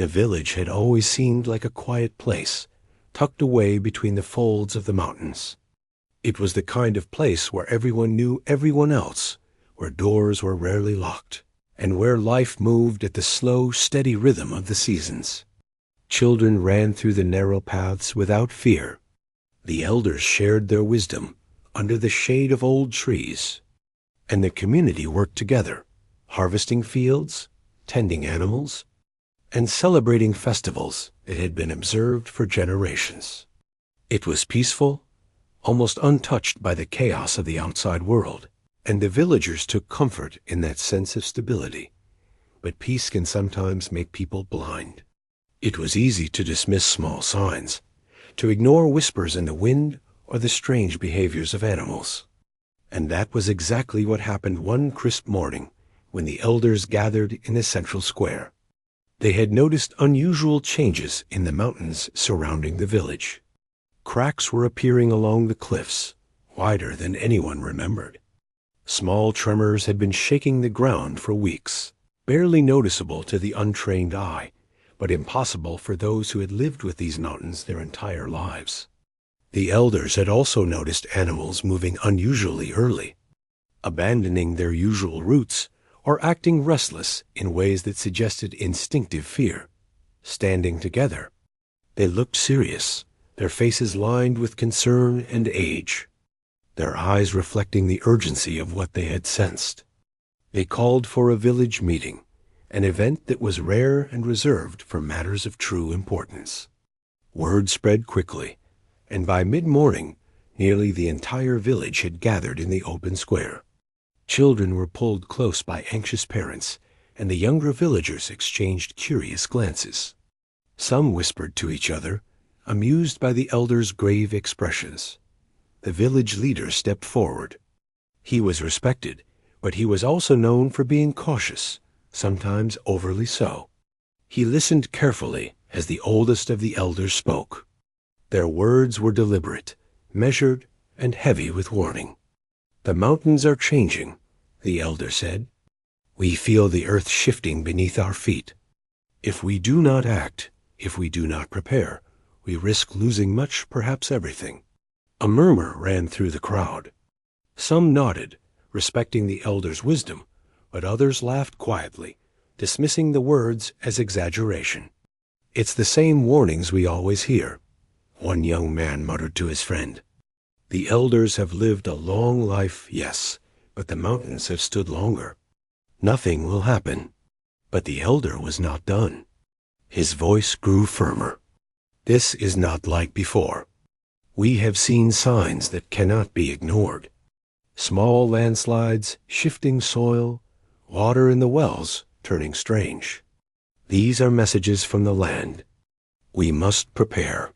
The village had always seemed like a quiet place, tucked away between the folds of the mountains. It was the kind of place where everyone knew everyone else, where doors were rarely locked, and where life moved at the slow, steady rhythm of the seasons. Children ran through the narrow paths without fear. The elders shared their wisdom under the shade of old trees, and the community worked together, harvesting fields, tending animals, and celebrating festivals that had been observed for generations. It was peaceful, almost untouched by the chaos of the outside world, and the villagers took comfort in that sense of stability. But peace can sometimes make people blind. It was easy to dismiss small signs, to ignore whispers in the wind or the strange behaviors of animals. And that was exactly what happened one crisp morning when the elders gathered in the central square. They had noticed unusual changes in the mountains surrounding the village. Cracks were appearing along the cliffs, wider than anyone remembered. Small tremors had been shaking the ground for weeks, barely noticeable to the untrained eye, but impossible for those who had lived with these mountains their entire lives. The elders had also noticed animals moving unusually early, abandoning their usual routes or acting restless in ways that suggested instinctive fear. Standing together, they looked serious, their faces lined with concern and age, their eyes reflecting the urgency of what they had sensed. They called for a village meeting, an event that was rare and reserved for matters of true importance. Word spread quickly, and by mid-morning, nearly the entire village had gathered in the open square. Children were pulled close by anxious parents, and the younger villagers exchanged curious glances. Some whispered to each other, amused by the elders' grave expressions. The village leader stepped forward. He was respected, but he was also known for being cautious, sometimes overly so. He listened carefully as the oldest of the elders spoke. Their words were deliberate, measured, and heavy with warning. "The mountains are changing," the elder said. "We feel the earth shifting beneath our feet. If we do not act, if we do not prepare, we risk losing much, perhaps everything." A murmur ran through the crowd. Some nodded, respecting the elder's wisdom, but others laughed quietly, dismissing the words as exaggeration. "It's the same warnings we always hear," one young man muttered to his friend. "The elders have lived a long life, yes, but the mountains have stood longer. Nothing will happen." But the elder was not done. His voice grew firmer. "This is not like before. We have seen signs that cannot be ignored. Small landslides, shifting soil, water in the wells turning strange. These are messages from the land. We must prepare.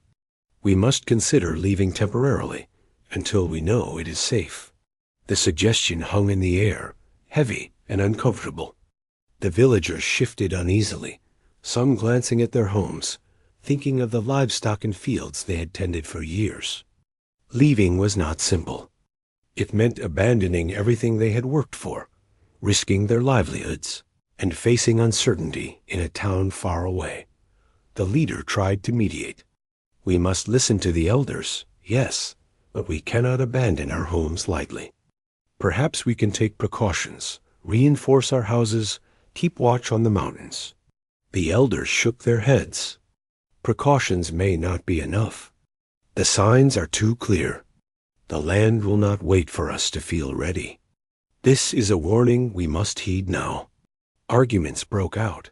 We must consider leaving temporarily until we know it is safe." The suggestion hung in the air, heavy and uncomfortable. The villagers shifted uneasily, some glancing at their homes, thinking of the livestock and fields they had tended for years. Leaving was not simple. It meant abandoning everything they had worked for, risking their livelihoods, and facing uncertainty in a town far away. The leader tried to mediate. "We must listen to the elders, yes, but we cannot abandon our homes lightly. Perhaps we can take precautions, reinforce our houses, keep watch on the mountains." The elders shook their heads. "Precautions may not be enough. The signs are too clear. The land will not wait for us to feel ready. This is a warning we must heed now." Arguments broke out.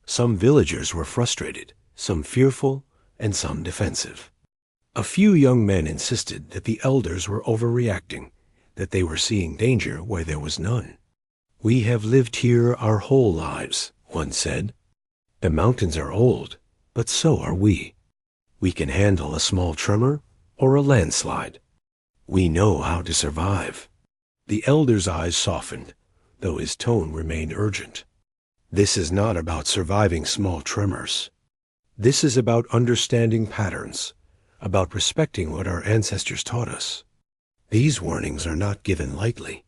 Some villagers were frustrated, some fearful, and some defensive. A few young men insisted that the elders were overreacting, that they were seeing danger where there was none. "We have lived here our whole lives," one said. "The mountains are old, but so are we. We can handle a small tremor or a landslide. We know how to survive." The elder's eyes softened, though his tone remained urgent. "This is not about surviving small tremors. This is about understanding patterns, about respecting what our ancestors taught us. These warnings are not given lightly.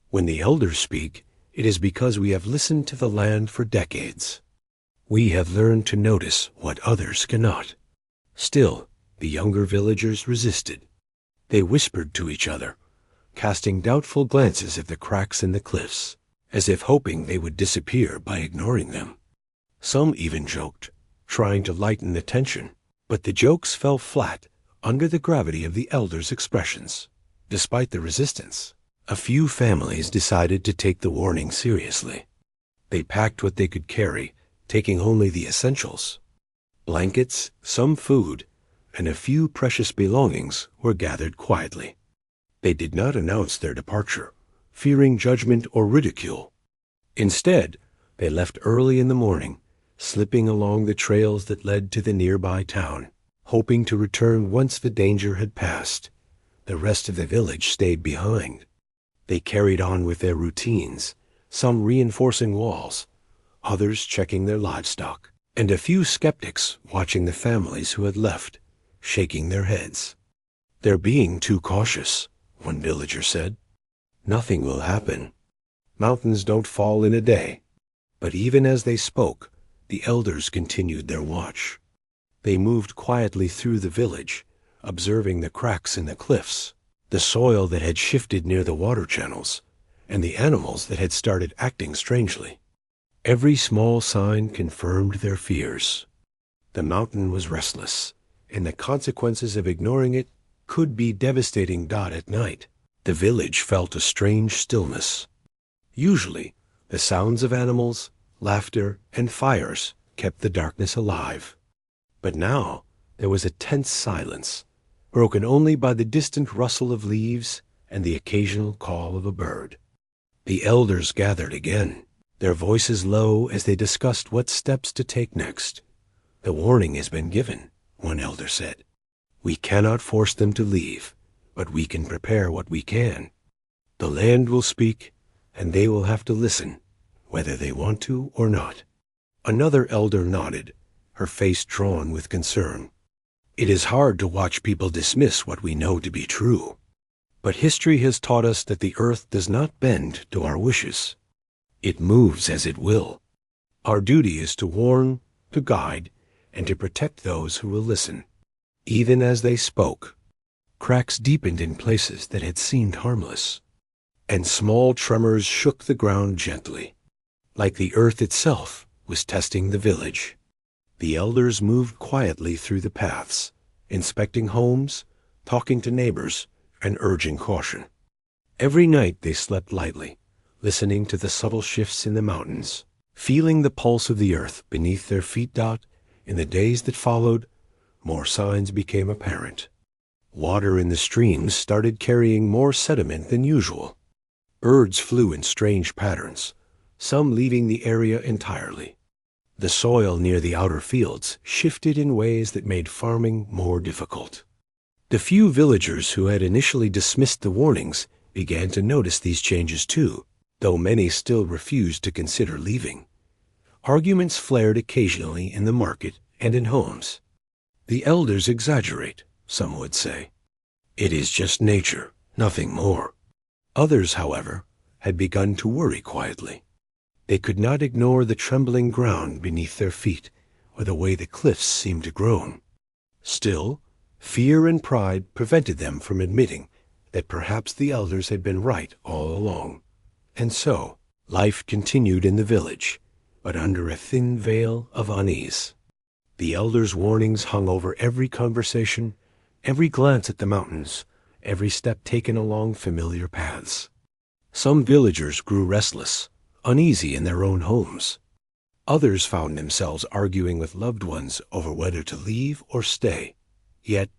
When the elders speak, it is because we have listened to the land for decades." We have learned to notice what others cannot. Still, the younger villagers resisted. They whispered to each other, casting doubtful glances at the cracks in the cliffs, as if hoping they would disappear by ignoring them. Some even joked, trying to lighten the tension, but the jokes fell flat under the gravity of the elders' expressions. Despite the resistance, a few families decided to take the warning seriously. They packed what they could carry, taking only the essentials. Blankets, some food, and a few precious belongings were gathered quietly. They did not announce their departure, fearing judgment or ridicule. Instead, they left early in the morning, slipping along the trails that led to the nearby town, hoping to return once the danger had passed. The rest of the village stayed behind. They carried on with their routines, some reinforcing walls, others checking their livestock, and a few skeptics watching the families who had left, shaking their heads. "They're being too cautious," one villager said. "Nothing will happen. Mountains don't fall in a day." But even as they spoke, the elders continued their watch. They moved quietly through the village, observing the cracks in the cliffs, the soil that had shifted near the water channels, and the animals that had started acting strangely. Every small sign confirmed their fears. The mountain was restless, and the consequences of ignoring it could be devastating. At night, the village felt a strange stillness. Usually, the sounds of animals, laughter, and fires kept the darkness alive. But now there was a tense silence, broken only by the distant rustle of leaves and the occasional call of a bird. The elders gathered again, their voices low as they discussed what steps to take next. "The warning has been given," one elder said. "We cannot force them to leave, but we can prepare what we can. The land will speak, and they will have to listen, whether they want to or not." Another elder nodded, her face drawn with concern. "It is hard to watch people dismiss what we know to be true. But history has taught us that the earth does not bend to our wishes. It moves as it will. Our duty is to warn, to guide, and to protect those who will listen." Even as they spoke, cracks deepened in places that had seemed harmless, and small tremors shook the ground gently, like the earth itself was testing the village. The elders moved quietly through the paths, inspecting homes, talking to neighbors, and urging caution. Every night they slept lightly, listening to the subtle shifts in the mountains, feeling the pulse of the earth beneath their feet. In the days that followed, more signs became apparent. Water in the streams started carrying more sediment than usual. Birds flew in strange patterns, some leaving the area entirely. The soil near the outer fields shifted in ways that made farming more difficult. The few villagers who had initially dismissed the warnings began to notice these changes too, though many still refused to consider leaving. Arguments flared occasionally in the market and in homes. "The elders exaggerate," some would say. "It is just nature, nothing more." Others, however, had begun to worry quietly. They could not ignore the trembling ground beneath their feet or the way the cliffs seemed to groan. Still, fear and pride prevented them from admitting that perhaps the elders had been right all along. And so, life continued in the village, but under a thin veil of unease. The elders' warnings hung over every conversation, every glance at the mountains, every step taken along familiar paths. Some villagers grew restless, uneasy in their own homes. Others found themselves arguing with loved ones over whether to leave or stay. Yet,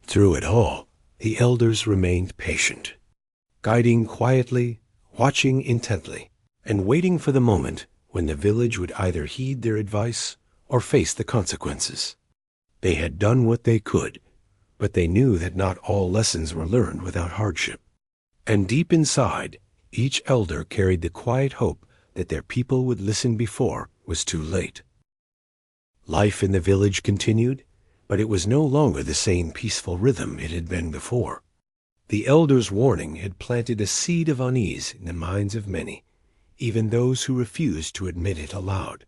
through it all, the elders remained patient, guiding quietly, watching intently, and waiting for the moment when the village would either heed their advice or face the consequences. They had done what they could, but they knew that not all lessons were learned without hardship. And deep inside, each elder carried the quiet hope that their people would listen before it was too late. Life in the village continued, but it was no longer the same peaceful rhythm it had been before. The elders' warning had planted a seed of unease in the minds of many, even those who refused to admit it aloud.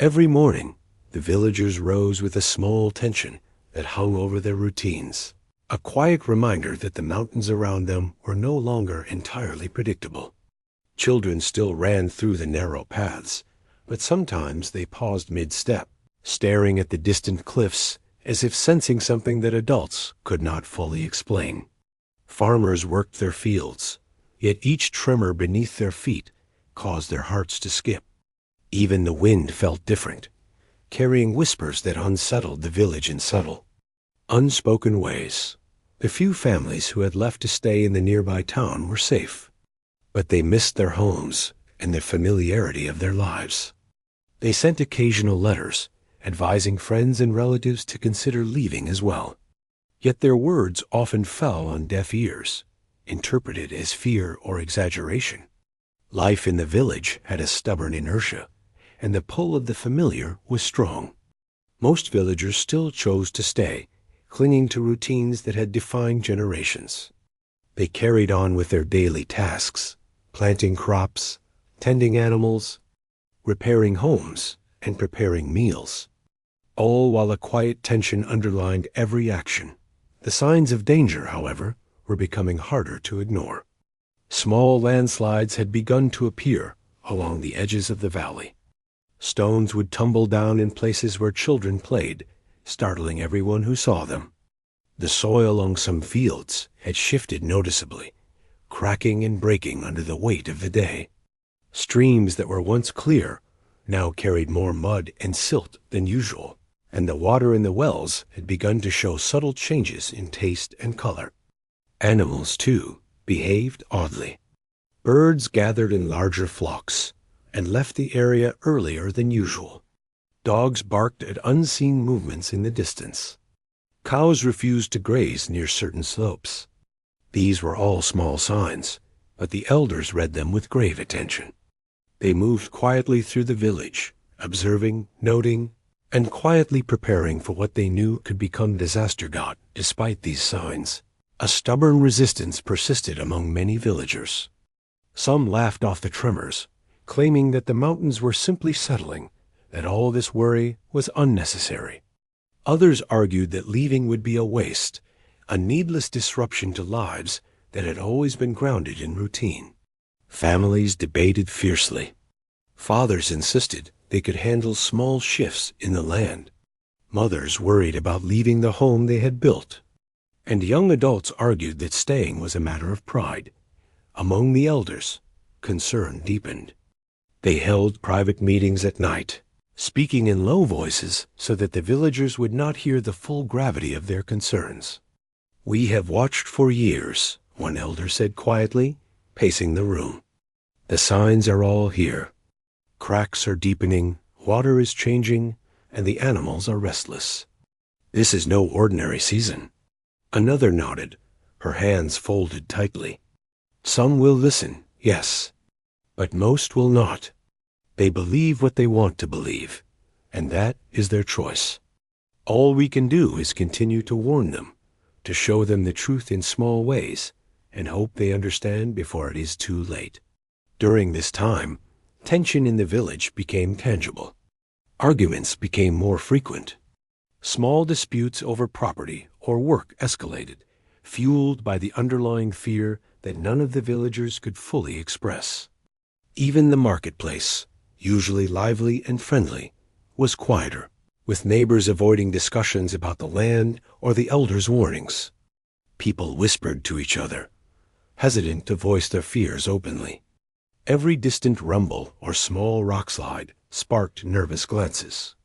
Every morning, the villagers rose with a small tension that hung over their routines, a quiet reminder that the mountains around them were no longer entirely predictable. Children still ran through the narrow paths, but sometimes they paused mid-step, staring at the distant cliffs as if sensing something that adults could not fully explain. Farmers worked their fields, yet each tremor beneath their feet caused their hearts to skip. Even the wind felt different, carrying whispers that unsettled the village in subtle, unspoken ways. The few families who had left to stay in the nearby town were safe, but they missed their homes and the familiarity of their lives. They sent occasional letters, advising friends and relatives to consider leaving as well. Yet their words often fell on deaf ears, interpreted as fear or exaggeration. Life in the village had a stubborn inertia, and the pull of the familiar was strong. Most villagers still chose to stay, clinging to routines that had defined generations. They carried on with their daily tasks, planting crops, tending animals, repairing homes, and preparing meals, all while a quiet tension underlined every action. The signs of danger, however, were becoming harder to ignore. Small landslides had begun to appear along the edges of the valley. Stones would tumble down in places where children played, startling everyone who saw them. The soil along some fields had shifted noticeably, cracking and breaking under the weight of the day. Streams that were once clear now carried more mud and silt than usual, and the water in the wells had begun to show subtle changes in taste and color. Animals, too, behaved oddly. Birds gathered in larger flocks and left the area earlier than usual. Dogs barked at unseen movements in the distance. Cows refused to graze near certain slopes. These were all small signs, but the elders read them with grave attention. They moved quietly through the village, observing, noting, and quietly preparing for what they knew could become disaster. Despite these signs, a stubborn resistance persisted among many villagers. Some laughed off the tremors, claiming that the mountains were simply settling, that all this worry was unnecessary. Others argued that leaving would be a waste, a needless disruption to lives that had always been grounded in routine. Families debated fiercely. Fathers insisted they could handle small shifts in the land. Mothers worried about leaving the home they had built. And young adults argued that staying was a matter of pride. Among the elders, concern deepened. They held private meetings at night, speaking in low voices so that the villagers would not hear the full gravity of their concerns. "We have watched for years," one elder said quietly, pacing the room. "The signs are all here. Cracks are deepening, water is changing, and the animals are restless. This is no ordinary season." Another nodded, her hands folded tightly. "Some will listen, yes, but most will not. They believe what they want to believe, and that is their choice. All we can do is continue to warn them, to show them the truth in small ways, and hope they understand before it is too late." During this time, tension in the village became tangible. Arguments became more frequent. Small disputes over property or work escalated, fueled by the underlying fear that none of the villagers could fully express. Even the marketplace, usually lively and friendly, was quieter, with neighbors avoiding discussions about the land or the elders' warnings. People whispered to each other, hesitant to voice their fears openly. Every distant rumble or small rockslide sparked nervous glances.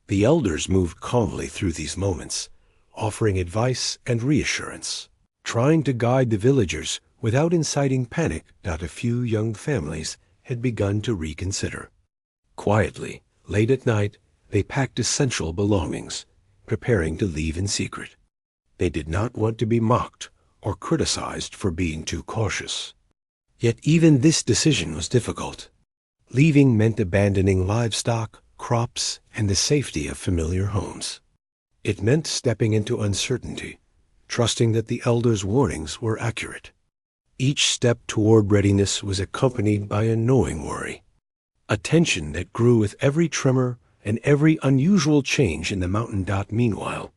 The elders moved calmly through these moments, offering advice and reassurance, trying to guide the villagers without inciting panic. Not a few young families had begun to reconsider. Quietly, late at night, they packed essential belongings, preparing to leave in secret. They did not want to be mocked or criticized for being too cautious. Yet even this decision was difficult. Leaving meant abandoning livestock, crops, and the safety of familiar homes. It meant stepping into uncertainty, trusting that the elders' warnings were accurate. Each step toward readiness was accompanied by a gnawing worry, a tension that grew with every tremor and every unusual change in the mountain. Meanwhile,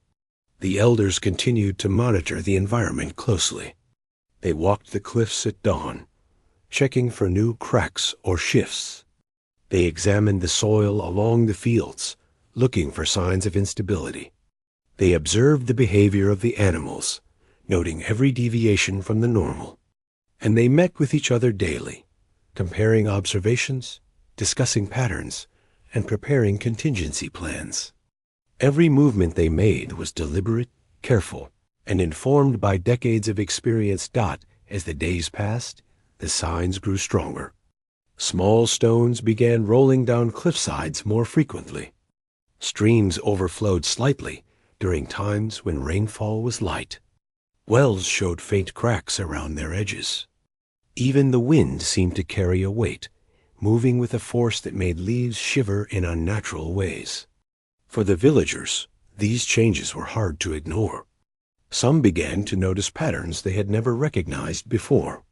the elders continued to monitor the environment closely. They walked the cliffs at dawn, checking for new cracks or shifts. They examined the soil along the fields, looking for signs of instability. They observed the behavior of the animals, noting every deviation from the normal. And they met with each other daily, comparing observations, discussing patterns, and preparing contingency plans. Every movement they made was deliberate, careful, and informed by decades of experience. As the days passed, the signs grew stronger. Small stones began rolling down cliffsides more frequently. Streams overflowed slightly during times when rainfall was light. Wells showed faint cracks around their edges. Even the wind seemed to carry a weight, moving with a force that made leaves shiver in unnatural ways. For the villagers, these changes were hard to ignore. Some began to notice patterns they had never recognized before.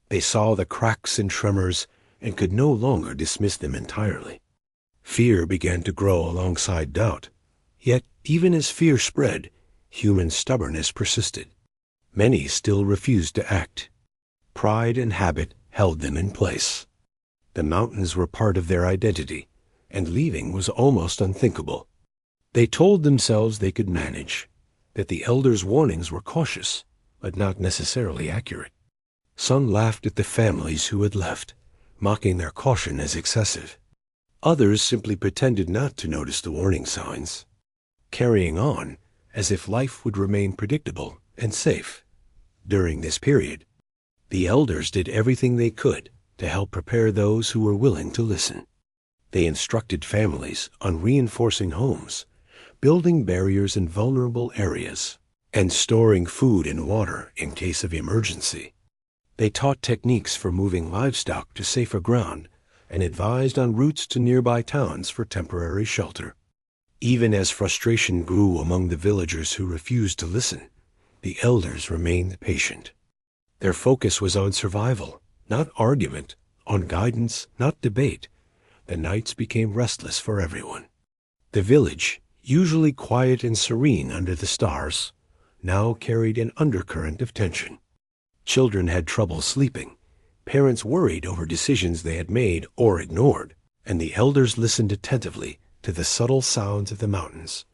They saw the cracks and tremors and could no longer dismiss them entirely. Fear began to grow alongside doubt. Yet, even as fear spread, human stubbornness persisted. Many still refused to act. Pride and habit held them in place. The mountains were part of their identity, and leaving was almost unthinkable. They told themselves they could manage, that the elders' warnings were cautious, but not necessarily accurate. Some laughed at the families who had left, mocking their caution as excessive. Others simply pretended not to notice the warning signs, carrying on as if life would remain predictable and safe. During this period, the elders did everything they could to help prepare those who were willing to listen. They instructed families on reinforcing homes, building barriers in vulnerable areas, and storing food and water in case of emergency. They taught techniques for moving livestock to safer ground and advised on routes to nearby towns for temporary shelter. Even as frustration grew among the villagers who refused to listen, the elders remained patient. Their focus was on survival, not argument, on guidance, not debate. The nights became restless for everyone. The village, usually quiet and serene under the stars, now carried an undercurrent of tension. Children had trouble sleeping. Parents worried over decisions they had made or ignored, and the elders listened attentively to the subtle sounds of the mountains,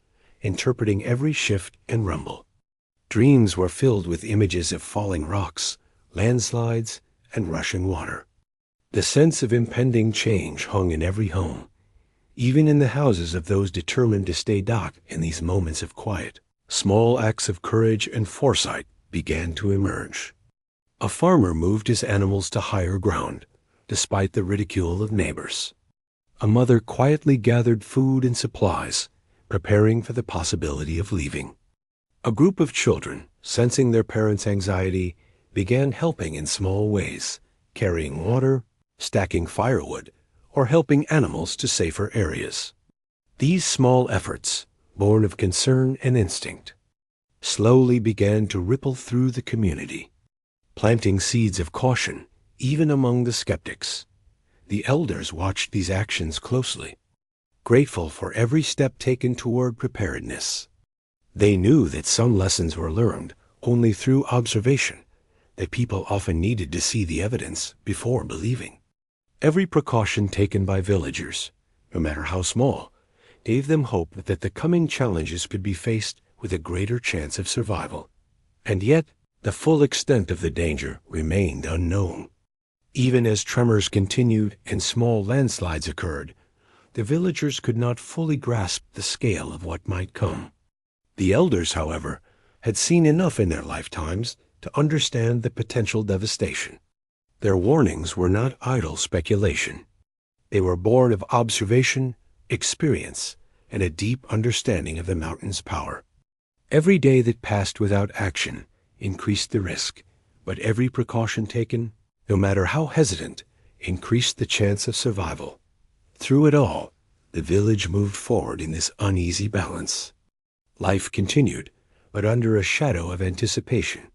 interpreting every shift and rumble. Dreams were filled with images of falling rocks, landslides, and rushing water. The sense of impending change hung in every home, even in the houses of those determined to stay dark in these moments of quiet. Small acts of courage and foresight began to emerge. A farmer moved his animals to higher ground, despite the ridicule of neighbors. A mother quietly gathered food and supplies, preparing for the possibility of leaving. A group of children, sensing their parents' anxiety, began helping in small ways, carrying water, stacking firewood, or helping animals to safer areas. These small efforts, born of concern and instinct, slowly began to ripple through the community, planting seeds of caution even among the skeptics. The elders watched these actions closely, grateful for every step taken toward preparedness. They knew that some lessons were learned only through observation, that people often needed to see the evidence before believing. Every precaution taken by villagers, no matter how small, gave them hope that the coming challenges could be faced with a greater chance of survival. And yet, the full extent of the danger remained unknown. Even as tremors continued and small landslides occurred, the villagers could not fully grasp the scale of what might come. The elders, however, had seen enough in their lifetimes to understand the potential devastation. Their warnings were not idle speculation. They were born of observation, experience, and a deep understanding of the mountain's power. Every day that passed without action increased the risk, but every precaution taken, no matter how hesitant, increased the chance of survival. Through it all, the village moved forward in this uneasy balance. Life continued, but under a shadow of anticipation.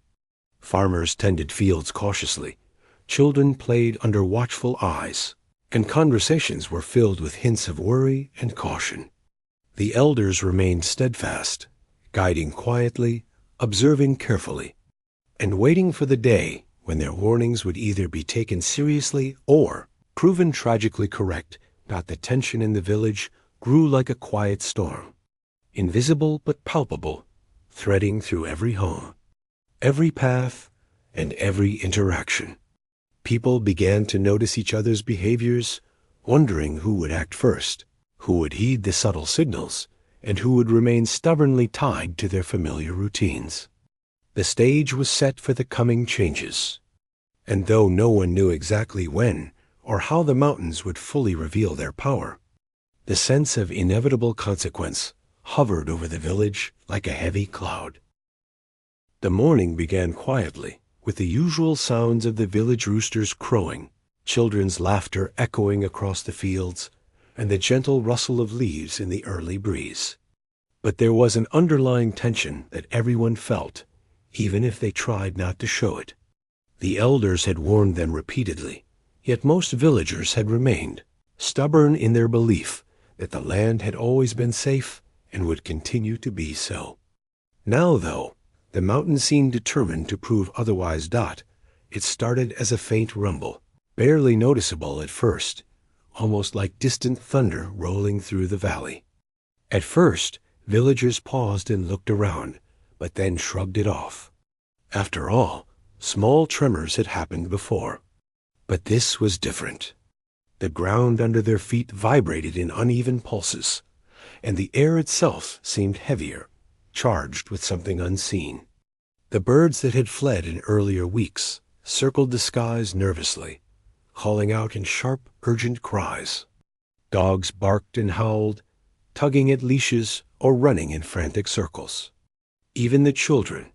Farmers tended fields cautiously. Children played under watchful eyes, and conversations were filled with hints of worry and caution. The elders remained steadfast, guiding quietly, observing carefully, and waiting for the day when their warnings would either be taken seriously or proven tragically correct. Not the tension in the village grew like a quiet storm, invisible but palpable, threading through every home, every path, and every interaction. People began to notice each other's behaviors, wondering who would act first, who would heed the subtle signals, and who would remain stubbornly tied to their familiar routines. The stage was set for the coming changes, and though no one knew exactly when or how the mountains would fully reveal their power, the sense of inevitable consequence hovered over the village like a heavy cloud. The morning began quietly, with the usual sounds of the village roosters crowing, children's laughter echoing across the fields, and the gentle rustle of leaves in the early breeze. But there was an underlying tension that everyone felt, even if they tried not to show it. The elders had warned them repeatedly, yet most villagers had remained, stubborn in their belief that the land had always been safe and would continue to be so. Now, though, the mountain seemed determined to prove otherwise. It started as a faint rumble, barely noticeable at first, almost like distant thunder rolling through the valley. At first, villagers paused and looked around, but then shrugged it off. After all, small tremors had happened before. But this was different. The ground under their feet vibrated in uneven pulses, and the air itself seemed heavier, charged with something unseen. The birds that had fled in earlier weeks circled the skies nervously, calling out in sharp, urgent cries. Dogs barked and howled, tugging at leashes or running in frantic circles. Even the children,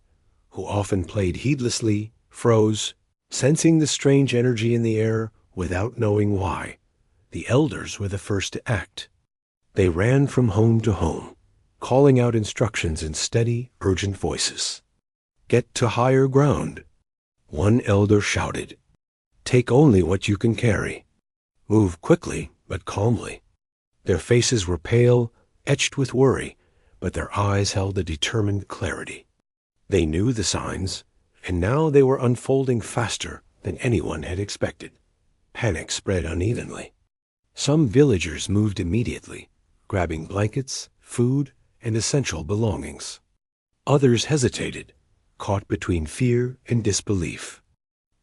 who often played heedlessly, froze, sensing the strange energy in the air without knowing why. The elders were the first to act. They ran from home to home, calling out instructions in steady, urgent voices. "Get to higher ground," one elder shouted. "Take only what you can carry. Move quickly but calmly." Their faces were pale, etched with worry, but their eyes held a determined clarity. They knew the signs, and now they were unfolding faster than anyone had expected. Panic spread unevenly. Some villagers moved immediately, grabbing blankets, food, and essential belongings. Others hesitated, caught between fear and disbelief.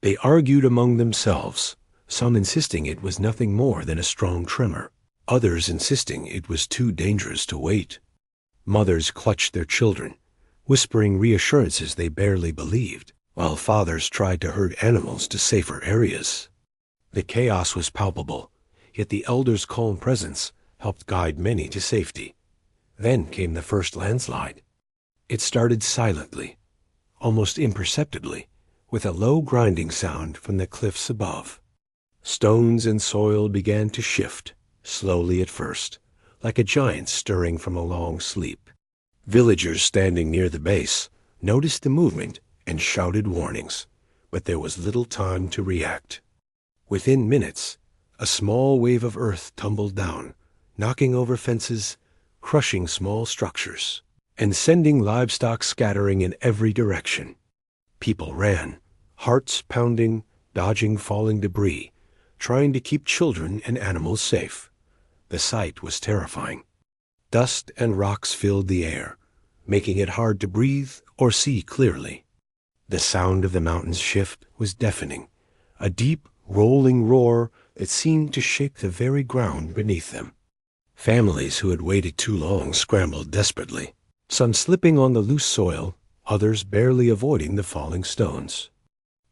They argued among themselves, some insisting it was nothing more than a strong tremor, others insisting it was too dangerous to wait. Mothers clutched their children, whispering reassurances they barely believed, while fathers tried to herd animals to safer areas. The chaos was palpable, yet the elders' calm presence helped guide many to safety. Then came the first landslide. It started silently, almost imperceptibly, with a low grinding sound from the cliffs above. Stones and soil began to shift, slowly at first, like a giant stirring from a long sleep. Villagers standing near the base noticed the movement and shouted warnings, but there was little time to react. Within minutes, a small wave of earth tumbled down, knocking over fences, crushing small structures, and sending livestock scattering in every direction. People ran, hearts pounding, dodging falling debris, trying to keep children and animals safe. The sight was terrifying. Dust and rocks filled the air, making it hard to breathe or see clearly. The sound of the mountain's shift was deafening, a deep, rolling roar that seemed to shake the very ground beneath them. Families who had waited too long scrambled desperately, some slipping on the loose soil, others barely avoiding the falling stones.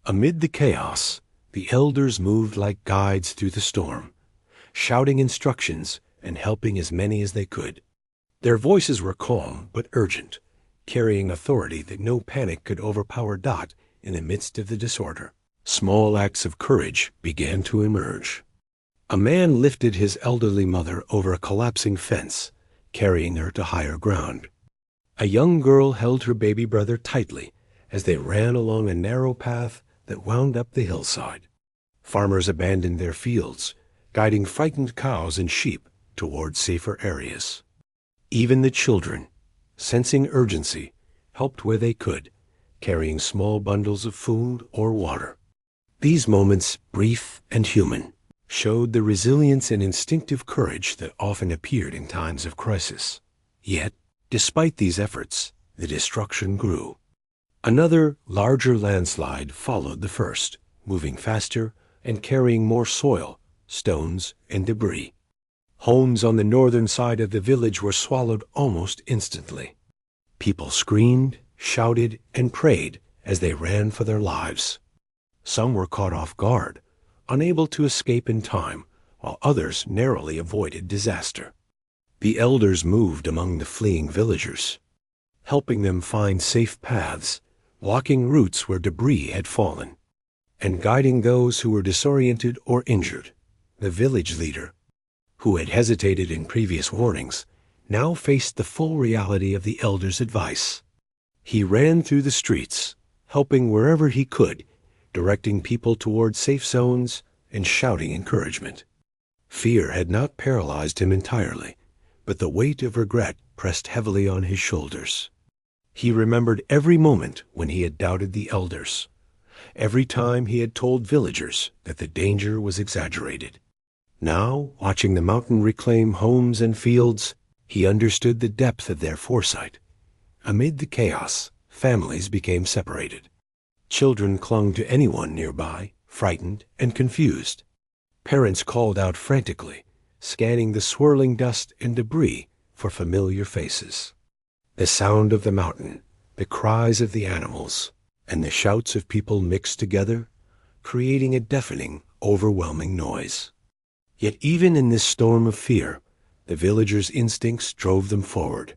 Amid the chaos, the elders moved like guides through the storm, shouting instructions and helping as many as they could. Their voices were calm but urgent, carrying authority that no panic could overpower. In the midst of the disorder, small acts of courage began to emerge. A man lifted his elderly mother over a collapsing fence, carrying her to higher ground. A young girl held her baby brother tightly as they ran along a narrow path that wound up the hillside. Farmers abandoned their fields, guiding frightened cows and sheep toward safer areas. Even the children, sensing urgency, helped where they could, carrying small bundles of food or water. These moments, brief and human, showed the resilience and instinctive courage that often appeared in times of crisis. Yet, despite these efforts, the destruction grew. Another, larger landslide followed the first, moving faster and carrying more soil, stones, and debris. Homes on the northern side of the village were swallowed almost instantly. People screamed, shouted, and prayed as they ran for their lives. Some were caught off guard, unable to escape in time, while others narrowly avoided disaster. The elders moved among the fleeing villagers, helping them find safe paths, blocking routes where debris had fallen, and guiding those who were disoriented or injured. The village leader, who had hesitated in previous warnings, now faced the full reality of the elders' advice. He ran through the streets, helping wherever he could, directing people toward safe zones and shouting encouragement. Fear had not paralyzed him entirely, but the weight of regret pressed heavily on his shoulders. He remembered every moment when he had doubted the elders, every time he had told villagers that the danger was exaggerated. Now, watching the mountain reclaim homes and fields, he understood the depth of their foresight. Amid the chaos, families became separated. Children clung to anyone nearby, frightened and confused. Parents called out frantically, scanning the swirling dust and debris for familiar faces. The sound of the mountain, the cries of the animals, and the shouts of people mixed together, creating a deafening, overwhelming noise. Yet even in this storm of fear, the villagers' instincts drove them forward,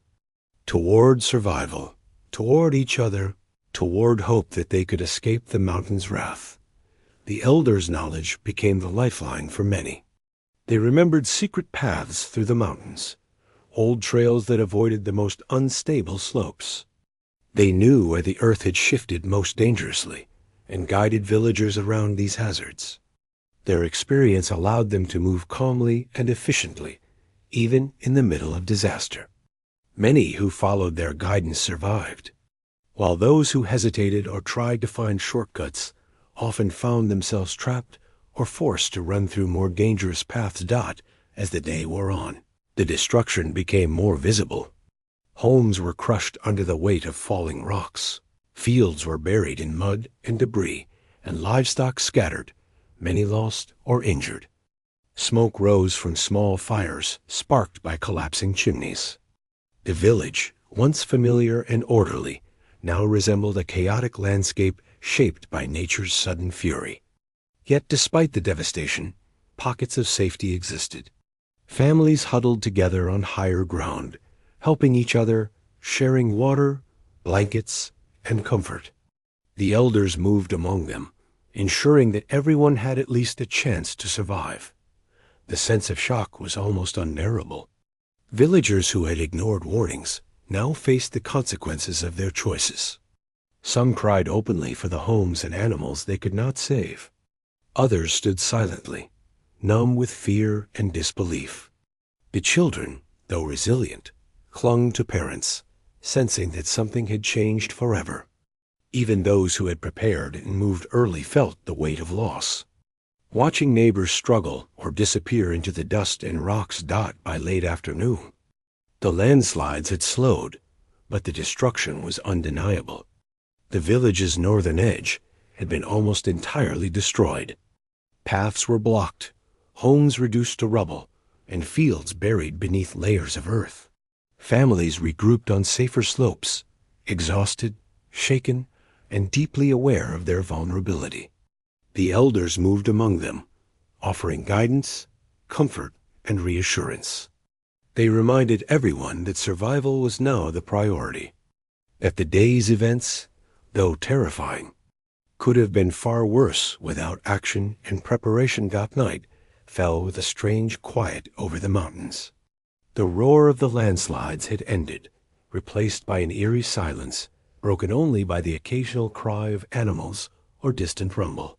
toward survival, toward each other, toward hope that they could escape the mountain's wrath. The elders' knowledge became the lifeline for many. They remembered secret paths through the mountains, old trails that avoided the most unstable slopes. They knew where the earth had shifted most dangerously and guided villagers around these hazards. Their experience allowed them to move calmly and efficiently, even in the middle of disaster. Many who followed their guidance survived, while those who hesitated or tried to find shortcuts often found themselves trapped or forced to run through more dangerous paths as the day wore on. The destruction became more visible. Homes were crushed under the weight of falling rocks. Fields were buried in mud and debris, and livestock scattered, many lost or injured. Smoke rose from small fires sparked by collapsing chimneys. The village, once familiar and orderly, now resembled a chaotic landscape shaped by nature's sudden fury. Yet despite the devastation, pockets of safety existed. Families huddled together on higher ground, helping each other, sharing water, blankets, and comfort. The elders moved among them, ensuring that everyone had at least a chance to survive. The sense of shock was almost unbearable. Villagers who had ignored warnings now faced the consequences of their choices. Some cried openly for the homes and animals they could not save. Others stood silently, numb with fear and disbelief. The children, though resilient, clung to parents, sensing that something had changed forever. Even those who had prepared and moved early felt the weight of loss. Watching neighbors struggle or disappear into the dust and rocks by late afternoon. The landslides had slowed, but the destruction was undeniable. The village's northern edge had been almost entirely destroyed. Paths were blocked, homes reduced to rubble, and fields buried beneath layers of earth. Families regrouped on safer slopes, exhausted, shaken, and deeply aware of their vulnerability. The elders moved among them, offering guidance, comfort, and reassurance. They reminded everyone that survival was now the priority, that the day's events, though terrifying, could have been far worse without action and preparation. That night fell with a strange quiet over the mountains. The roar of the landslides had ended, replaced by an eerie silence, broken only by the occasional cry of animals or distant rumble.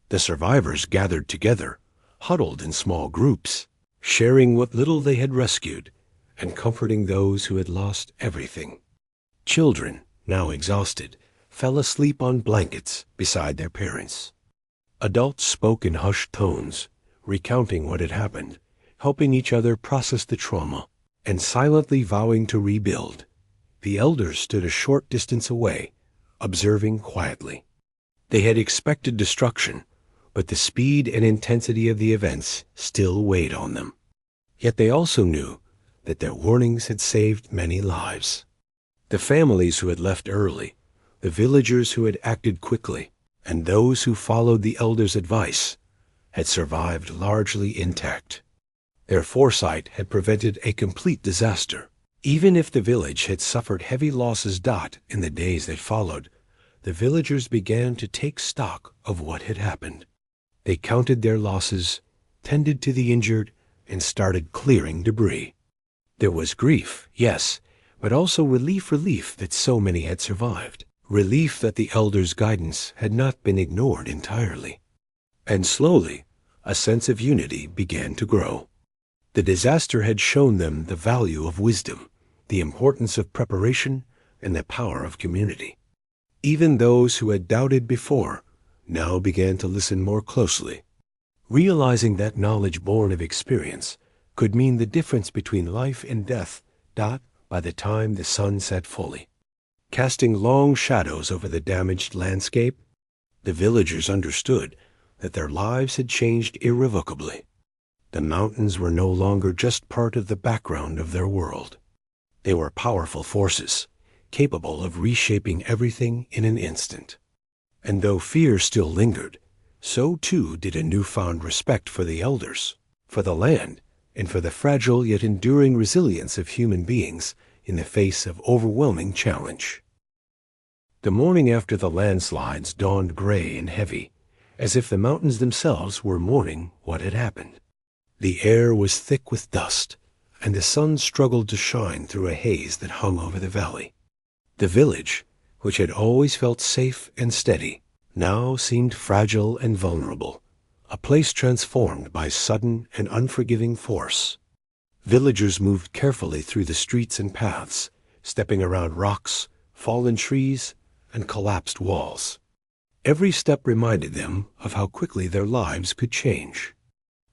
The survivors gathered together, huddled in small groups, sharing what little they had rescued and comforting those who had lost everything. Children, now exhausted, fell asleep on blankets beside their parents. Adults spoke in hushed tones, recounting what had happened, helping each other process the trauma, and silently vowing to rebuild. The elders stood a short distance away, observing quietly. They had expected destruction, but the speed and intensity of the events still weighed on them. Yet they also knew that their warnings had saved many lives. The families who had left early, the villagers who had acted quickly, and those who followed the elders' advice had survived largely intact. Their foresight had prevented a complete disaster. Even if the village had suffered heavy losses in the days that followed, the villagers began to take stock of what had happened. They counted their losses, tended to the injured, and started clearing debris. There was grief, yes, but also relief that so many had survived. Relief that the elders' guidance had not been ignored entirely. And slowly, a sense of unity began to grow. The disaster had shown them the value of wisdom, the importance of preparation, and the power of community. Even those who had doubted before now began to listen more closely, realizing that knowledge born of experience could mean the difference between life and death by the time the sun set fully. Casting long shadows over the damaged landscape, the villagers understood that their lives had changed irrevocably. The mountains were no longer just part of the background of their world. They were powerful forces, capable of reshaping everything in an instant. And though fear still lingered, so too did a newfound respect for the elders, for the land, and for the fragile yet enduring resilience of human beings in the face of overwhelming challenge. The morning after the landslides dawned gray and heavy, as if the mountains themselves were mourning what had happened. The air was thick with dust, and the sun struggled to shine through a haze that hung over the valley. The village, which had always felt safe and steady, now seemed fragile and vulnerable, a place transformed by sudden and unforgiving force. Villagers moved carefully through the streets and paths, stepping around rocks, fallen trees, and collapsed walls. Every step reminded them of how quickly their lives could change,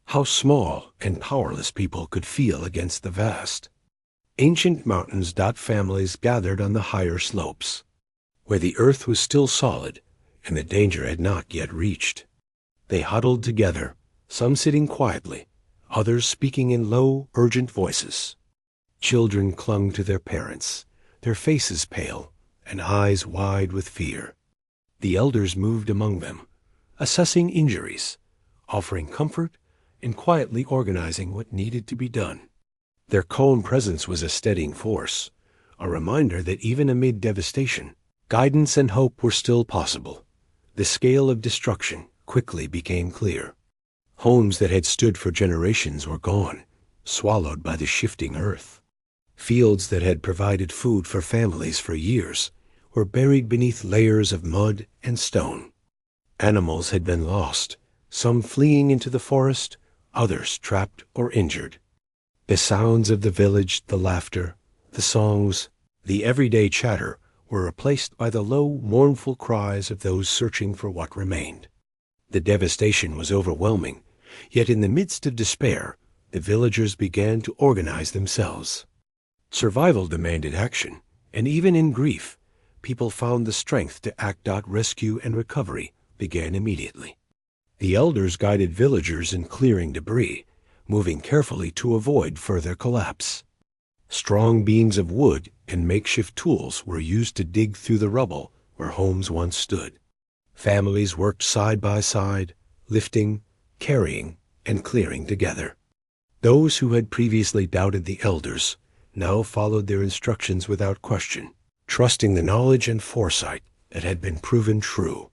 how small and powerless people could feel against the vast. Ancient mountains. Families gathered on the higher slopes, where the earth was still solid and the danger had not yet reached. They huddled together, some sitting quietly, others speaking in low, urgent voices. Children clung to their parents, their faces pale and eyes wide with fear. The elders moved among them, assessing injuries, offering comfort, and quietly organizing what needed to be done. Their calm presence was a steadying force, a reminder that even amid devastation, guidance and hope were still possible. The scale of destruction quickly became clear. Homes that had stood for generations were gone, swallowed by the shifting earth. Fields that had provided food for families for years were buried beneath layers of mud and stone. Animals had been lost, some fleeing into the forest, others trapped or injured. The sounds of the village, the laughter, the songs, the everyday chatter were replaced by the low, mournful cries of those searching for what remained. The devastation was overwhelming, yet in the midst of despair, the villagers began to organize themselves. Survival demanded action, and even in grief, people found the strength to act. Rescue and recovery began immediately. The elders guided villagers in clearing debris, moving carefully to avoid further collapse. Strong beams of wood and makeshift tools were used to dig through the rubble where homes once stood. Families worked side by side, lifting, carrying, and clearing together. Those who had previously doubted the elders now followed their instructions without question, trusting the knowledge and foresight that had been proven true.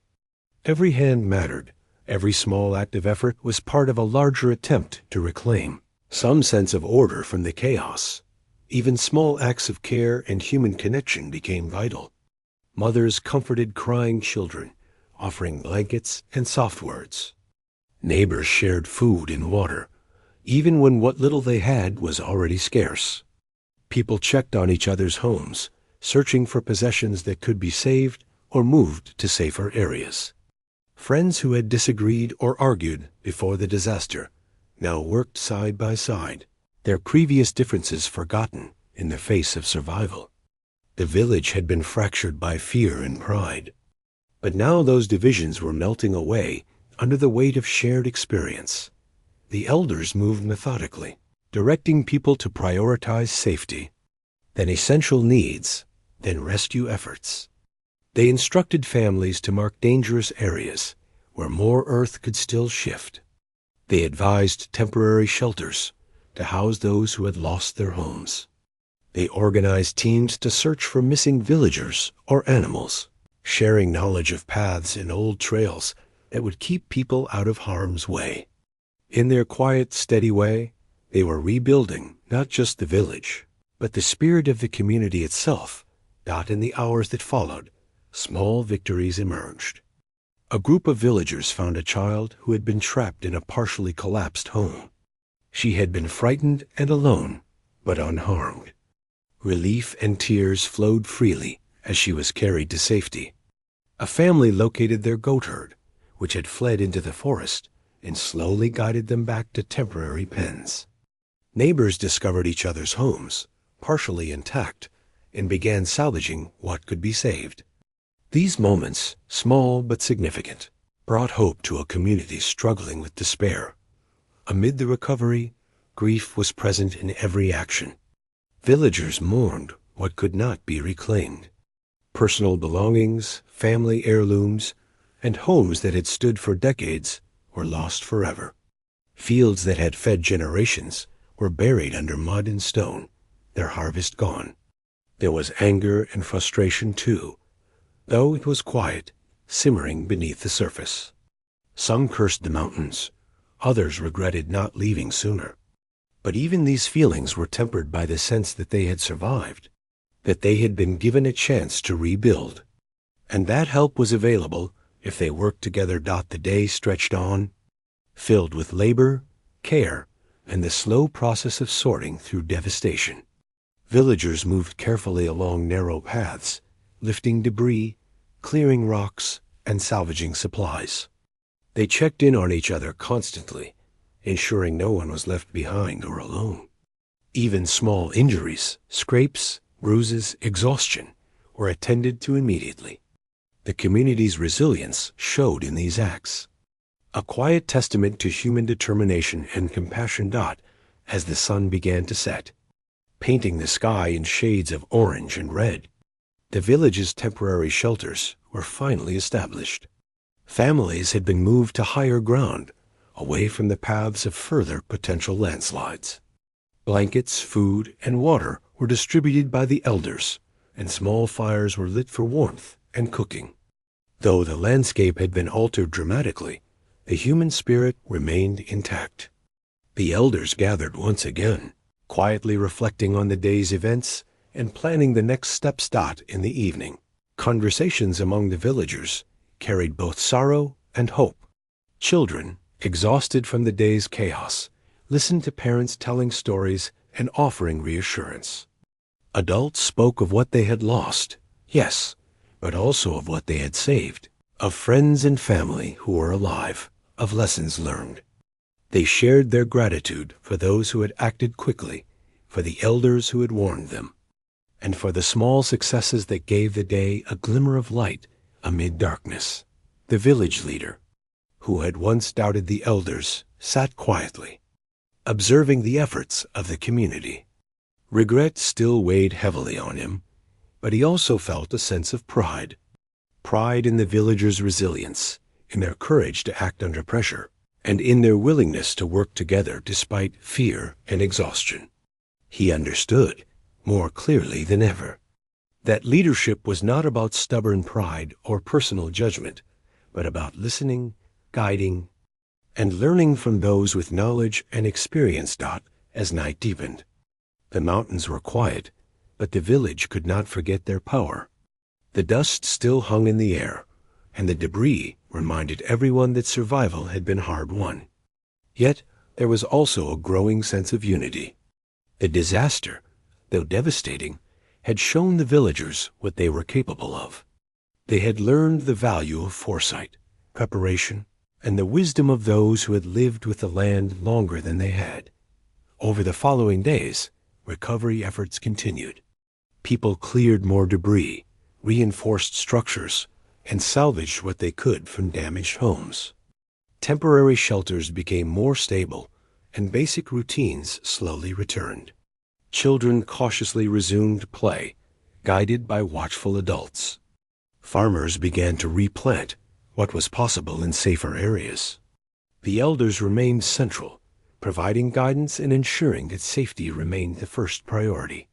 Every hand mattered. Every small act of effort was part of a larger attempt to reclaim some sense of order from the chaos. Even small acts of care and human connection became vital. Mothers comforted crying children, offering blankets and soft words. Neighbors shared food and water, even when what little they had was already scarce. People checked on each other's homes, searching for possessions that could be saved or moved to safer areas. Friends who had disagreed or argued before the disaster now worked side by side, their previous differences forgotten in the face of survival. The village had been fractured by fear and pride, but now those divisions were melting away under the weight of shared experience. The elders moved methodically, directing people to prioritize safety, then essential needs, then rescue efforts. They instructed families to mark dangerous areas where more earth could still shift. They advised temporary shelters to house those who had lost their homes. They organized teams to search for missing villagers or animals, sharing knowledge of paths and old trails that would keep people out of harm's way. In their quiet, steady way, they were rebuilding not just the village, but the spirit of the community itself. In the hours that followed, small victories emerged. A group of villagers found a child who had been trapped in a partially collapsed home. She had been frightened and alone, but unharmed. Relief and tears flowed freely as she was carried to safety. A family located their goat herd, which had fled into the forest, and slowly guided them back to temporary pens. Neighbors discovered each other's homes, partially intact, and began salvaging what could be saved. These moments, small but significant, brought hope to a community struggling with despair. Amid the recovery, grief was present in every action. Villagers mourned what could not be reclaimed. Personal belongings, family heirlooms, and homes that had stood for decades were lost forever. Fields that had fed generations were buried under mud and stone, their harvest gone. There was anger and frustration too, though it was quiet, simmering beneath the surface. Some cursed the mountains, others regretted not leaving sooner. But even these feelings were tempered by the sense that they had survived, that they had been given a chance to rebuild. And that help was available if they worked together. The day stretched on, filled with labor, care, and the slow process of sorting through devastation. Villagers moved carefully along narrow paths, lifting debris, clearing rocks, and salvaging supplies. They checked in on each other constantly, ensuring no one was left behind or alone. Even small injuries, scrapes, bruises, exhaustion, were attended to immediately. The community's resilience showed in these acts, a quiet testament to human determination and compassion. As the sun began to set, painting the sky in shades of orange and red, the village's temporary shelters were finally established. Families had been moved to higher ground, away from the paths of further potential landslides. Blankets, food, and water were distributed by the elders, and small fires were lit for warmth and cooking. Though the landscape had been altered dramatically, the human spirit remained intact. The elders gathered once again, quietly reflecting on the day's events and planning the next steps. In the evening, conversations among the villagers carried both sorrow and hope. Children, exhausted from the day's chaos, listened to parents telling stories and offering reassurance. Adults spoke of what they had lost, yes, but also of what they had saved, of friends and family who were alive, of lessons learned. They shared their gratitude for those who had acted quickly, for the elders who had warned them, and for the small successes that gave the day a glimmer of light amid darkness. The village leader, who had once doubted the elders, sat quietly, observing the efforts of the community. Regret still weighed heavily on him, but he also felt a sense of pride. Pride in the villagers' resilience, in their courage to act under pressure, and in their willingness to work together despite fear and exhaustion. He understood, more clearly than ever, that leadership was not about stubborn pride or personal judgment, but about listening, guiding, and learning from those with knowledge and experience. As night deepened, the mountains were quiet, but the village could not forget their power. The dust still hung in the air, and the debris reminded everyone that survival had been hard-won. Yet there was also a growing sense of unity. The disaster, though devastating, had shown the villagers what they were capable of. They had learned the value of foresight, preparation, and the wisdom of those who had lived with the land longer than they had. Over the following days, recovery efforts continued. People cleared more debris, reinforced structures, and salvaged what they could from damaged homes. Temporary shelters became more stable, and basic routines slowly returned. Children cautiously resumed play, guided by watchful adults. Farmers began to replant what was possible in safer areas. The elders remained central, providing guidance and ensuring that safety remained the first priority.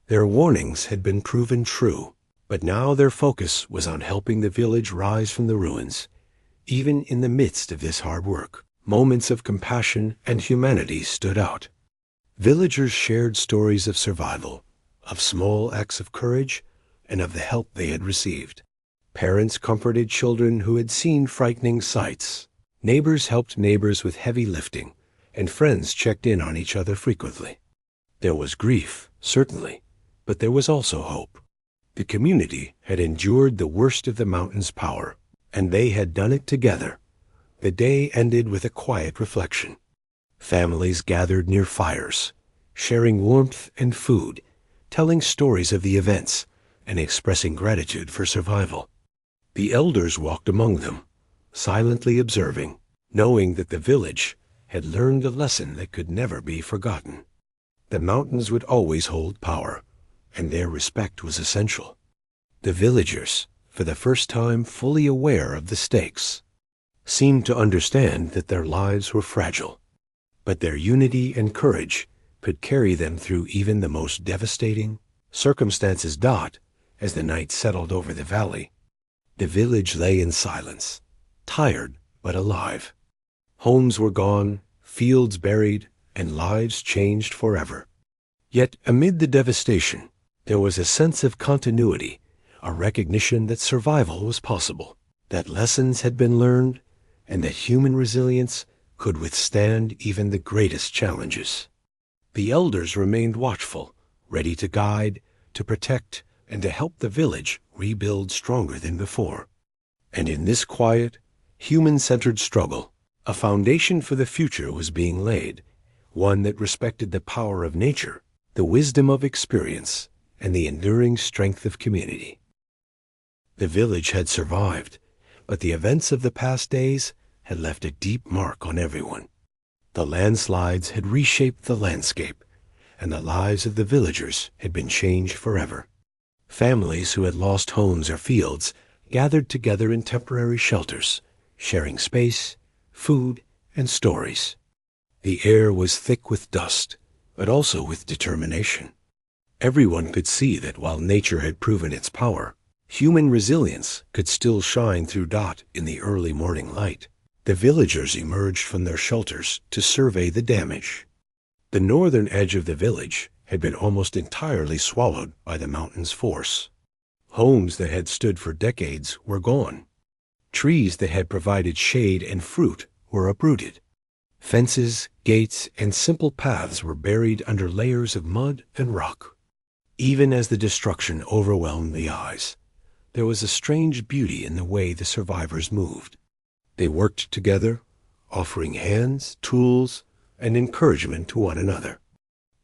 Their warnings had been proven true, but now their focus was on helping the village rise from the ruins. Even in the midst of this hard work, moments of compassion and humanity stood out. Villagers shared stories of survival, of small acts of courage, and of the help they had received. Parents comforted children who had seen frightening sights. Neighbors helped neighbors with heavy lifting, and friends checked in on each other frequently. There was grief, certainly, but there was also hope. The community had endured the worst of the mountain's power, and they had done it together. The day ended with a quiet reflection. Families gathered near fires, sharing warmth and food, telling stories of the events, and expressing gratitude for survival. The elders walked among them, silently observing, knowing that the village had learned a lesson that could never be forgotten. The mountains would always hold power, and their respect was essential. The villagers, for the first time fully aware of the stakes, seemed to understand that their lives were fragile, but their unity and courage could carry them through even the most devastating circumstances. As the night settled over the valley, the village lay in silence, tired but alive. Homes were gone, fields buried, and lives changed forever. Yet amid the devastation, there was a sense of continuity, a recognition that survival was possible, that lessons had been learned, and that human resilience could withstand even the greatest challenges. The elders remained watchful, ready to guide, to protect, and to help the village rebuild stronger than before. And in this quiet, human-centered struggle, a foundation for the future was being laid, one that respected the power of nature, the wisdom of experience, and the enduring strength of community. The village had survived, but the events of the past days had left a deep mark on everyone. The landslides had reshaped the landscape, and the lives of the villagers had been changed forever. Families who had lost homes or fields gathered together in temporary shelters, sharing space, food, and stories. The air was thick with dust, but also with determination. Everyone could see that while nature had proven its power, human resilience could still shine through in the early morning light. The villagers emerged from their shelters to survey the damage. The northern edge of the village had been almost entirely swallowed by the mountain's force. Homes that had stood for decades were gone. Trees that had provided shade and fruit were uprooted. Fences, gates, and simple paths were buried under layers of mud and rock. Even as the destruction overwhelmed the eyes, there was a strange beauty in the way the survivors moved. They worked together, offering hands, tools, and encouragement to one another.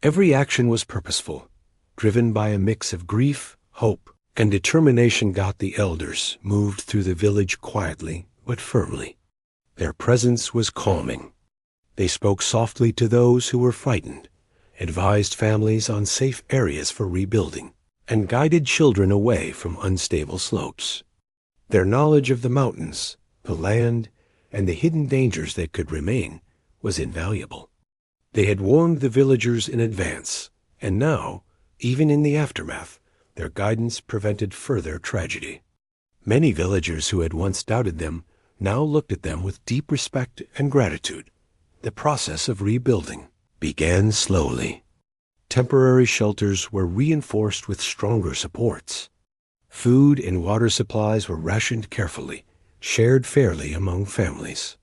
Every action was purposeful, driven by a mix of grief, hope, and determination. The elders moved through the village quietly but firmly. Their presence was calming. They spoke softly to those who were frightened, advised families on safe areas for rebuilding, and guided children away from unstable slopes. Their knowledge of the mountains, the land, and the hidden dangers that could remain was invaluable. They had warned the villagers in advance, and now, even in the aftermath, their guidance prevented further tragedy. Many villagers who had once doubted them now looked at them with deep respect and gratitude. The process of rebuilding began slowly. Temporary shelters were reinforced with stronger supports. Food and water supplies were rationed carefully, shared fairly among families.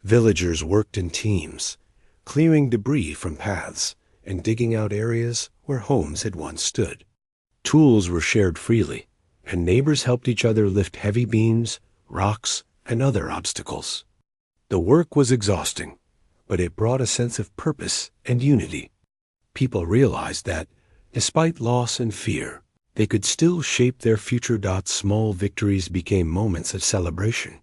Villagers worked in teams, clearing debris from paths and digging out areas where homes had once stood. Tools were shared freely, and neighbors helped each other lift heavy beams, rocks, and other obstacles. The work was exhausting, but it brought a sense of purpose and unity. People realized that, despite loss and fear, they could still shape their future. Small victories became moments of celebration.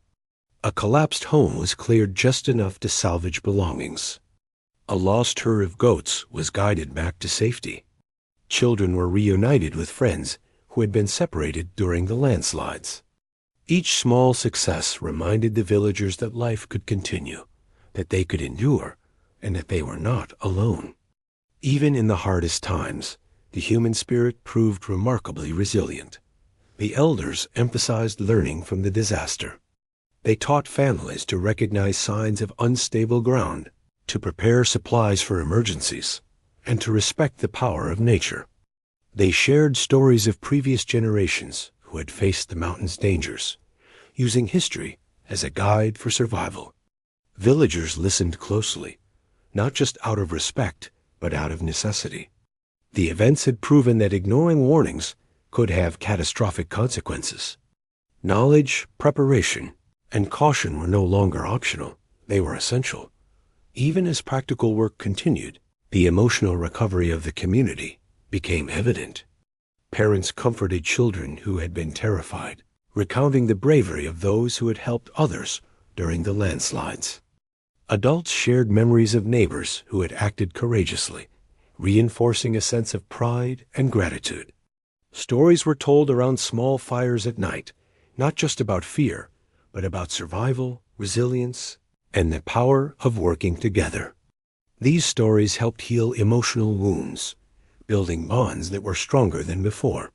A collapsed home was cleared just enough to salvage belongings. A lost herd of goats was guided back to safety. Children were reunited with friends who had been separated during the landslides. Each small success reminded the villagers that life could continue, that they could endure, and that they were not alone. Even in the hardest times, the human spirit proved remarkably resilient. The elders emphasized learning from the disaster. They taught families to recognize signs of unstable ground, to prepare supplies for emergencies, and to respect the power of nature. They shared stories of previous generations who had faced the mountain's dangers, using history as a guide for survival. Villagers listened closely, not just out of respect, but out of necessity. The events had proven that ignoring warnings could have catastrophic consequences. Knowledge, preparation, and caution were no longer optional. They were essential. Even as practical work continued, the emotional recovery of the community became evident. Parents comforted children who had been terrified, recounting the bravery of those who had helped others during the landslides. Adults shared memories of neighbors who had acted courageously, reinforcing a sense of pride and gratitude. Stories were told around small fires at night, not just about fear, but about survival, resilience, and the power of working together. These stories helped heal emotional wounds, building bonds that were stronger than before.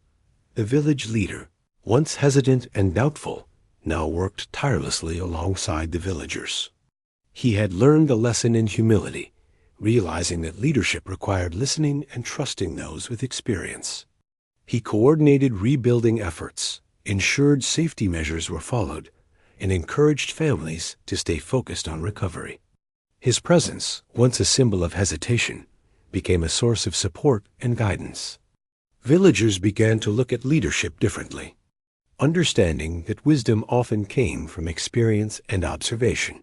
The village leader, once hesitant and doubtful, now worked tirelessly alongside the villagers. He had learned a lesson in humility, realizing that leadership required listening and trusting those with experience. He coordinated rebuilding efforts, ensured safety measures were followed, and encouraged families to stay focused on recovery. His presence, once a symbol of hesitation, became a source of support and guidance. Villagers began to look at leadership differently, understanding that wisdom often came from experience and observation,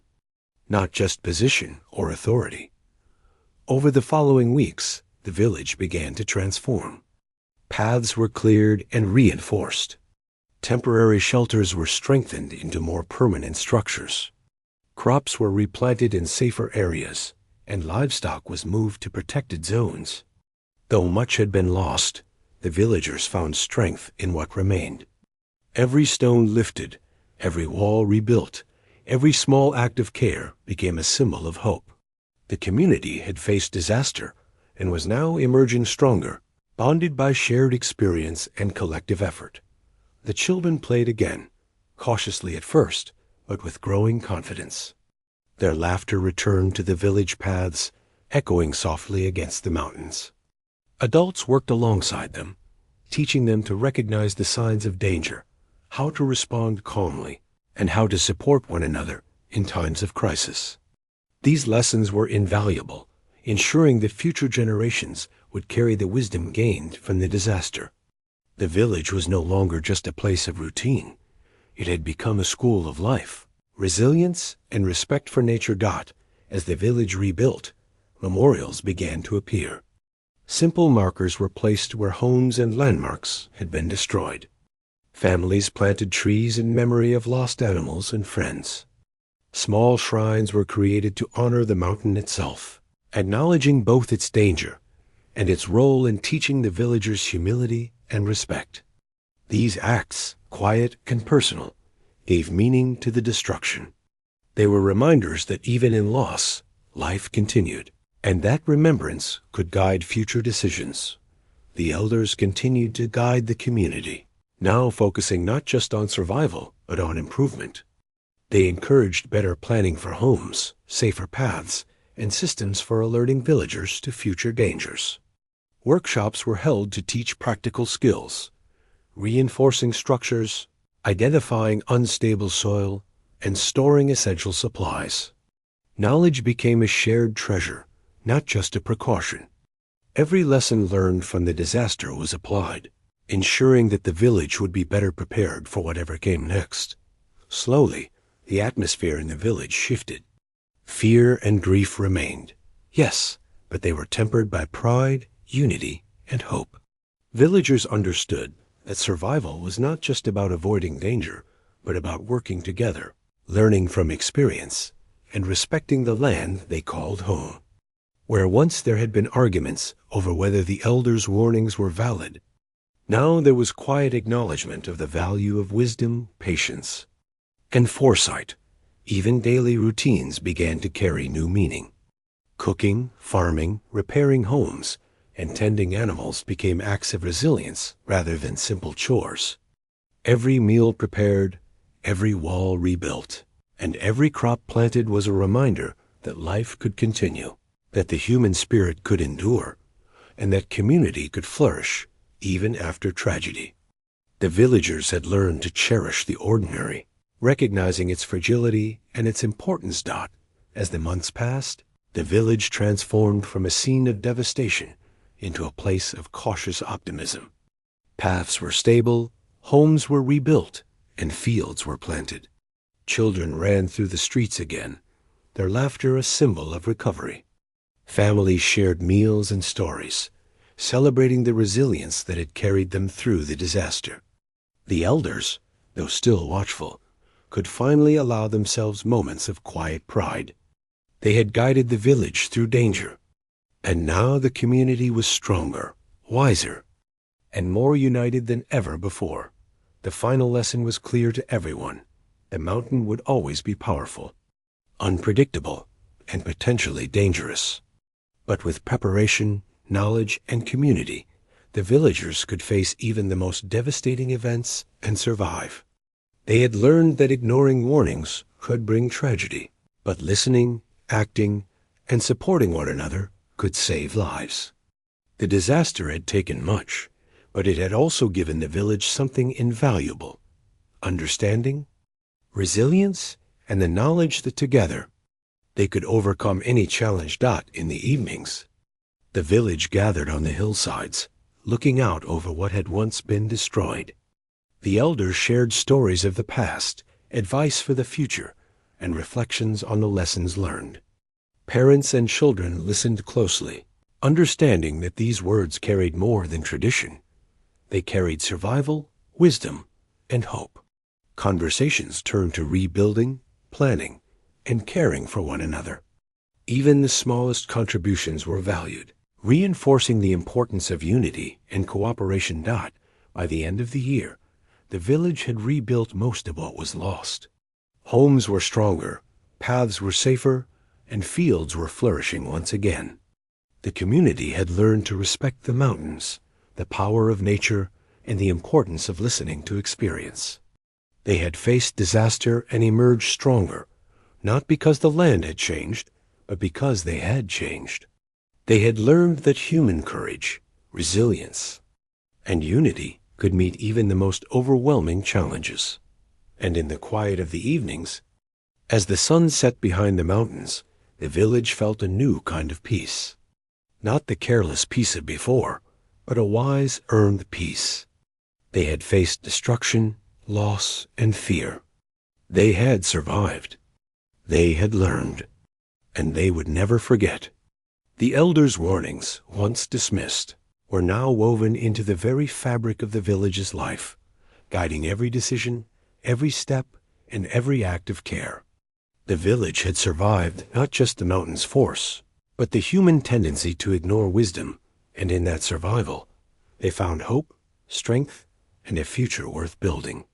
not just position or authority. Over the following weeks, the village began to transform. Paths were cleared and reinforced. Temporary shelters were strengthened into more permanent structures. Crops were replanted in safer areas, and livestock was moved to protected zones. Though much had been lost, the villagers found strength in what remained. Every stone lifted, every wall rebuilt, every small act of care became a symbol of hope. The community had faced disaster and was now emerging stronger, bonded by shared experience and collective effort. The children played again, cautiously at first, but with growing confidence. Their laughter returned to the village paths, echoing softly against the mountains. Adults worked alongside them, teaching them to recognize the signs of danger, how to respond calmly, and how to support one another in times of crisis. These lessons were invaluable, ensuring that future generations would carry the wisdom gained from the disaster. The village was no longer just a place of routine. It had become a school of life, resilience, and respect for nature. As the village rebuilt, memorials began to appear. Simple markers were placed where homes and landmarks had been destroyed. Families planted trees in memory of lost animals and friends. Small shrines were created to honor the mountain itself, acknowledging both its danger and its role in teaching the villagers humility and respect. These acts, quiet and personal, gave meaning to the destruction. They were reminders that even in loss, life continued, and that remembrance could guide future decisions. The elders continued to guide the community, now focusing not just on survival, but on improvement. They encouraged better planning for homes, safer paths, and systems for alerting villagers to future dangers. Workshops were held to teach practical skills, reinforcing structures, identifying unstable soil, and storing essential supplies. Knowledge became a shared treasure, not just a precaution. Every lesson learned from the disaster was applied, ensuring that the village would be better prepared for whatever came next. Slowly, the atmosphere in the village shifted. Fear and grief remained, yes, but they were tempered by pride, unity, and hope. Villagers understood that survival was not just about avoiding danger, but about working together, learning from experience, and respecting the land they called home. Where once there had been arguments over whether the elders' warnings were valid, now there was quiet acknowledgement of the value of wisdom, patience, and foresight. Even daily routines began to carry new meaning. Cooking, farming, repairing homes, and tending animals became acts of resilience rather than simple chores. Every meal prepared, every wall rebuilt, and every crop planted was a reminder that life could continue, that the human spirit could endure, and that community could flourish even after tragedy. The villagers had learned to cherish the ordinary, recognizing its fragility and its importance. As the months passed, the village transformed from a scene of devastation into a place of cautious optimism. Paths were stable, homes were rebuilt, and fields were planted. Children ran through the streets again, their laughter a symbol of recovery. Families shared meals and stories, celebrating the resilience that had carried them through the disaster. The elders, though still watchful, could finally allow themselves moments of quiet pride. They had guided the village through danger, and now the community was stronger, wiser, and more united than ever before. The final lesson was clear to everyone. The mountain would always be powerful, unpredictable, and potentially dangerous. But with preparation, knowledge, and community, the villagers could face even the most devastating events and survive. They had learned that ignoring warnings could bring tragedy, but listening, acting, and supporting one another could save lives. The disaster had taken much, but it had also given the village something invaluable: understanding, resilience, and the knowledge that together they could overcome any challenge. In the evenings, the village gathered on the hillsides, looking out over what had once been destroyed. The elders shared stories of the past, advice for the future, and reflections on the lessons learned. Parents and children listened closely, understanding that these words carried more than tradition. They carried survival, wisdom, and hope. Conversations turned to rebuilding, planning, and caring for one another. Even the smallest contributions were valued, reinforcing the importance of unity and cooperation. By the end of the year, the village had rebuilt most of what was lost. Homes were stronger, paths were safer, and fields were flourishing once again. The community had learned to respect the mountains, the power of nature, and the importance of listening to experience. They had faced disaster and emerged stronger, not because the land had changed, but because they had changed. They had learned that human courage, resilience, and unity could meet even the most overwhelming challenges. And in the quiet of the evenings, as the sun set behind the mountains, the village felt a new kind of peace. Not the careless peace of before, but a wise, earned peace. They had faced destruction, loss, and fear. They had survived. They had learned, and they would never forget. The elders' warnings, once dismissed, were now woven into the very fabric of the village's life, guiding every decision, every step, and every act of care. The village had survived not just the mountain's force, but the human tendency to ignore wisdom, and in that survival, they found hope, strength, and a future worth building.